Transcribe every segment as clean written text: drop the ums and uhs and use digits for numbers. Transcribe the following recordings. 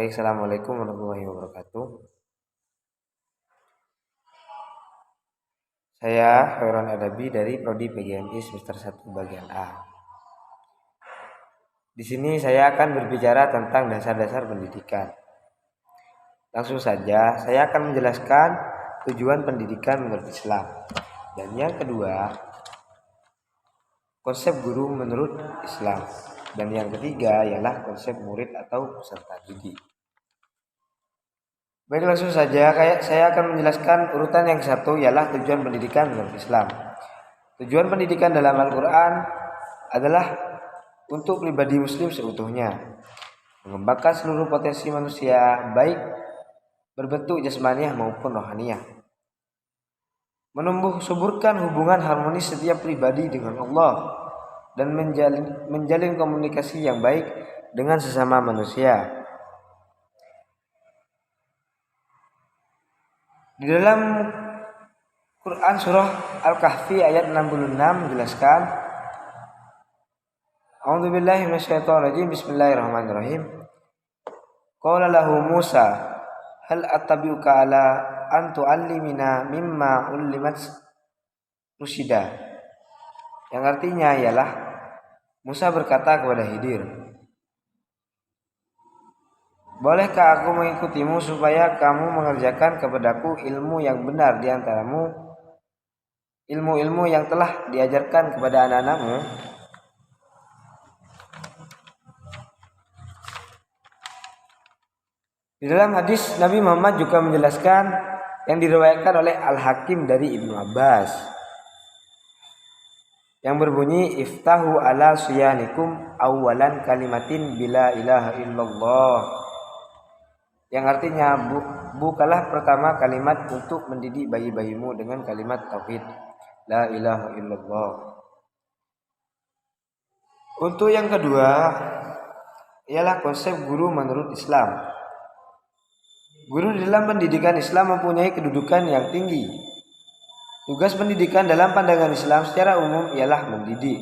Baik, assalamualaikum warahmatullahi wabarakatuh. Saya Khairon Adabi dari Prodi PGMI semester 1 bagian A. Di sini saya akan berbicara tentang dasar-dasar pendidikan. Langsung saja, saya akan menjelaskan tujuan pendidikan menurut Islam. Dan yang kedua, konsep guru menurut Islam. Dan yang ketiga ialah konsep murid atau peserta didik. Baik, langsung saja saya akan menjelaskan urutan yang satu ialah tujuan pendidikan menurut Islam. Tujuan pendidikan dalam Al-Quran adalah untuk pribadi muslim seutuhnya, mengembangkan seluruh potensi manusia baik berbentuk jasmaniah maupun rohaniah, menumbuh suburkan hubungan harmonis setiap pribadi dengan Allah, dan menjalin komunikasi yang baik dengan sesama manusia. Di dalam Quran surah Al-Kahfi ayat 66 menjelaskan, A'udzubillahi minasyaitonirrajim, bismillahirrahmanirrahim. Qala lahu Musa, hal attabi'uka ala an tu'allimina mimma ullimat rusyida. Yang artinya ialah Musa berkata kepada Khidir, bolehkah aku mengikutimu supaya kamu mengerjakan kepadaku ilmu yang benar di antaramu, ilmu-ilmu yang telah diajarkan kepada anak-anakmu? Di dalam hadis Nabi Muhammad juga menjelaskan yang diriwayatkan oleh Al-Hakim dari Ibnu Abbas yang berbunyi, iftahu ala suyanikum awalan kalimatin bila ilaha illallah, yang artinya bukalah pertama kalimat untuk mendidik bayi-bayimu dengan kalimat tauhid la ilaha illallah. Untuk yang kedua ialah konsep guru menurut Islam. Guru di dalam pendidikan Islam mempunyai kedudukan yang tinggi. Tugas pendidikan dalam pandangan Islam secara umum ialah mendidik,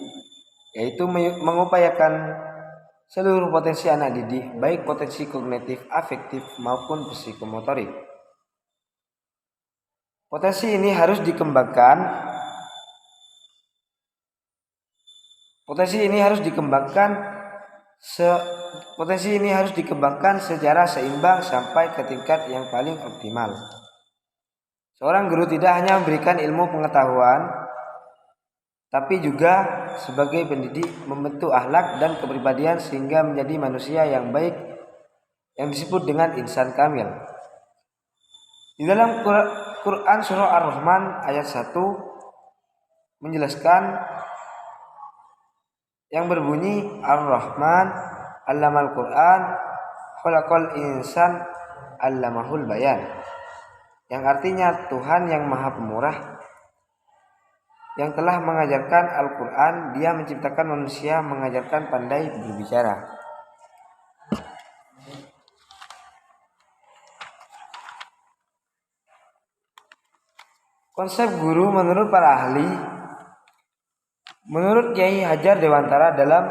yaitu mengupayakan seluruh potensi anak didik, baik potensi kognitif, afektif maupun psikomotorik. Potensi ini harus dikembangkan. Potensi ini harus dikembangkan secara seimbang sampai ke tingkat yang paling optimal. Seorang guru tidak hanya memberikan ilmu pengetahuan, tapi juga sebagai pendidik membentuk akhlak dan kepribadian sehingga menjadi manusia yang baik yang disebut dengan insan kamil. Di dalam Quran surah Ar-Rahman ayat 1 menjelaskan yang berbunyi, Ar-Rahman allamal Quran khalaqal insan allamahul bayan, yang artinya Tuhan yang Maha Pemurah yang telah mengajarkan Al-Quran, Dia menciptakan manusia, mengajarkan pandai berbicara. Konsep guru menurut para ahli, menurut Kiai Hajar Dewantara dalam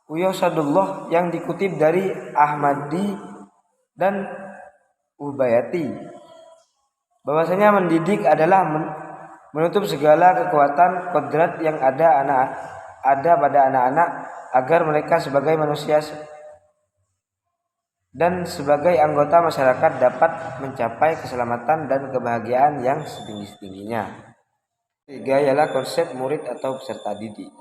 Uyasadullah yang dikutip dari Ahmadi dan Ubayati, bahwasanya mendidik adalah menutup segala kekuatan kodrat yang ada pada anak-anak agar mereka sebagai manusia dan sebagai anggota masyarakat dapat mencapai keselamatan dan kebahagiaan yang setinggi-tingginya. Ketiga ialah konsep murid atau peserta didik.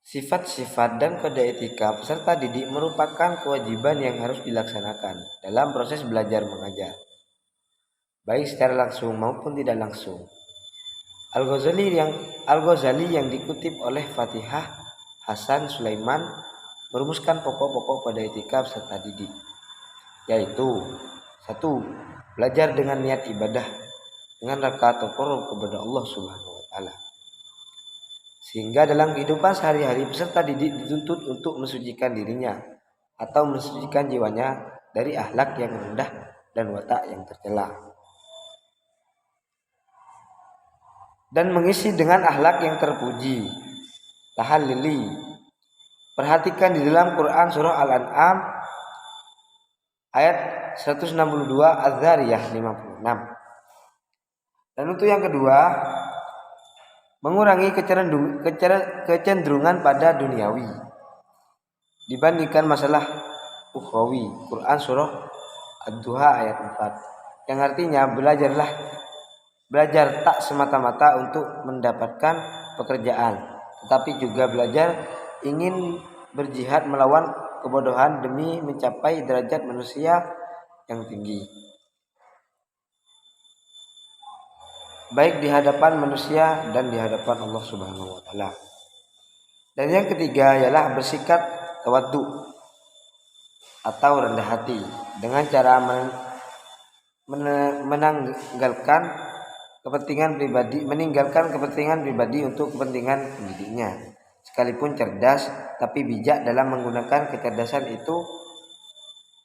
Sifat-sifat dan kode etika peserta didik merupakan kewajiban yang harus dilaksanakan dalam proses belajar mengajar, baik secara langsung maupun tidak langsung. Al-Ghazali yang dikutip oleh Fatihah Hasan Sulaiman merumuskan pokok-pokok pada etika peserta didik, yaitu 1. Belajar dengan niat ibadah dengan rakaat taqarrub kepada Allah Subhanahu wa taala, sehingga dalam kehidupan sehari-hari peserta didik dituntut untuk mensucikan dirinya atau mensucikan jiwanya dari akhlak yang rendah dan watak yang tercela, dan mengisi dengan akhlak yang terpuji, tahallili, Perhatikan di dalam Quran surah Al-An'am ayat 162, Az-Zariyah 56. Dan untuk yang kedua, mengurangi kecenderungan pada duniawi dibandingkan masalah ukhrawi. Quran surah Ad-Duha ayat 4. Yang artinya belajar tak semata-mata untuk mendapatkan pekerjaan, tetapi juga belajar ingin berjihad melawan kebodohan demi mencapai derajat manusia yang tinggi, baik di hadapan manusia dan di hadapan Allah Subhanahu wa taala. Dan yang ketiga ialah bersikap tawaddu atau rendah hati dengan cara meninggalkan kepentingan pribadi untuk kepentingan pendidiknya. Sekalipun cerdas, tapi bijak dalam menggunakan kecerdasan itu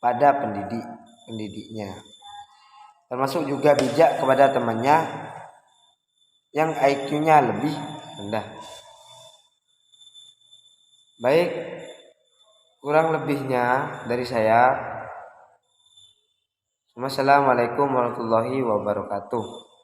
pada pendidiknya. Termasuk juga bijak kepada temannya yang IQ-nya lebih rendah. Baik, kurang lebihnya dari saya. Wassalamualaikum warahmatullahi wabarakatuh.